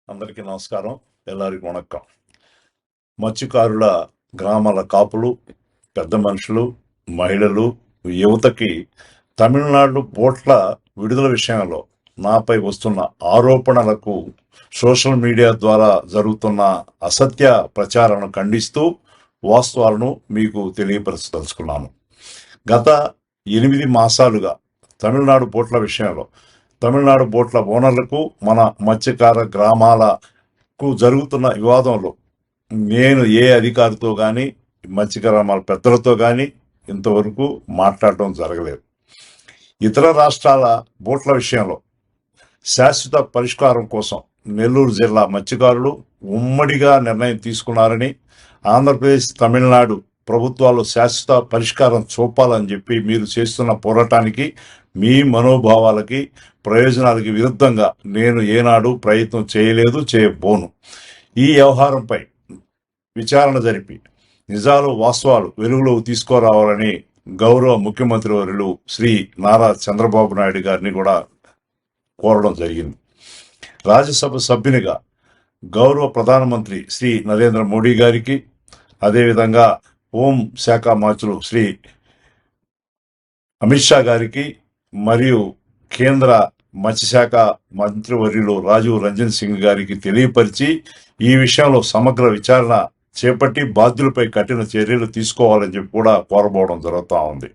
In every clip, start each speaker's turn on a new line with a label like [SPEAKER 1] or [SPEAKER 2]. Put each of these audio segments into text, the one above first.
[SPEAKER 1] అందరికీ నమస్కారం. ఎల్లరికీ వణక్కం. మత్స్యకారుల గ్రామాల కాపులు, పెద్ద మనుషులు, మహిళలు, యువతకి తమిళనాడు బోట్ల విడుదల విషయంలో నాపై వస్తున్న ఆరోపణలకు సోషల్ మీడియా ద్వారా జరుగుతున్న అసత్య ప్రచారాలను ఖండిస్తూ వాస్తవాలను మీకు తెలియపరచదలుచుకున్నాను. గత 8 మాసాలుగా తమిళనాడు బోట్ల విషయంలో తమిళనాడు బోట్ల ఓనర్లకు మన మత్స్యకార గ్రామాలకు జరుగుతున్న వివాదంలో నేను ఏ అధికారితో కానీ మత్స్యకార పెద్దలతో కానీ ఇంతవరకు మాట్లాడటం జరగలేదు. ఇతర రాష్ట్రాల బోట్ల విషయంలో శాశ్వత పరిష్కారం కోసం నెల్లూరు జిల్లా మత్స్యకారులు ఉమ్మడిగా నిర్ణయం తీసుకున్నారని, ఆంధ్రప్రదేశ్ తమిళనాడు ప్రభుత్వాలు శాశ్వత పరిష్కారం చూపాలని చెప్పి మీరు చేస్తున్న పోరాటానికి, మీ మనోభావాలకి, ప్రయోజనాలకి విరుద్ధంగా నేను ఏనాడు ప్రయత్నం చేయలేదు, చేయబోను. ఈ వ్యవహారంపై విచారణ జరిపి నిజాలు వాస్తవాలు వెలుగులోకి తీసుకురావాలని గౌరవ ముఖ్యమంత్రి వర్యులు శ్రీ నారా చంద్రబాబు నాయుడు గారిని కూడా కోరడం జరిగింది. రాజ్యసభ సభ్యునిగా గౌరవ ప్రధానమంత్రి శ్రీ నరేంద్ర మోడీ గారికి, అదేవిధంగా హోం శాఖ మంత్రులు శ్రీ అమిత్ షా గారికి మరియు కేంద్ర మత్స్యశాఖ మంత్రివర్యులు రాజీవ్ రంజన్ సింగ్ గారికి తెలియపరిచి ఈ విషయంలో సమగ్ర విచారణ చేపట్టి బాధ్యులపై కఠిన చర్యలు తీసుకోవాలని చెప్పి కూడా కోరబోవడం జరుగుతూ ఉంది.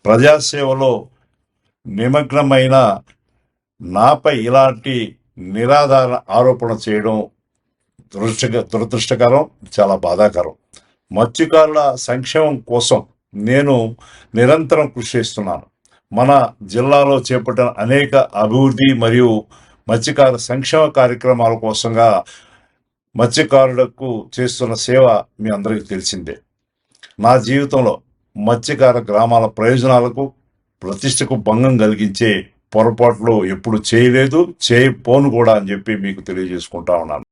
[SPEAKER 1] ప్రజాసేవలో నిమగ్నమైన నాపై ఇలాంటి నిరాధార ఆరోపణ చేయడం దురదృష్టకరం, చాలా బాధాకరం. మత్స్యకారుల సంక్షేమం కోసం నేను నిరంతరం కృషి చేస్తున్నాను. మన జిల్లాలో చేపట్టిన అనేక అభివృద్ధి మరియు మత్స్యకార సంక్షేమ కార్యక్రమాల కోసంగా మత్స్యకారులకు చేస్తున్న సేవ మీ అందరికీ తెలిసిందే. నా జీవితంలో మత్స్యకార గ్రామాల ప్రయోజనాలకు, ప్రతిష్టకు భంగం కలిగించే పొరపాట్లు ఎప్పుడు చేయలేదు, చేయపోను కూడా అని చెప్పి మీకు తెలియజేసుకుంటా ఉన్నాను.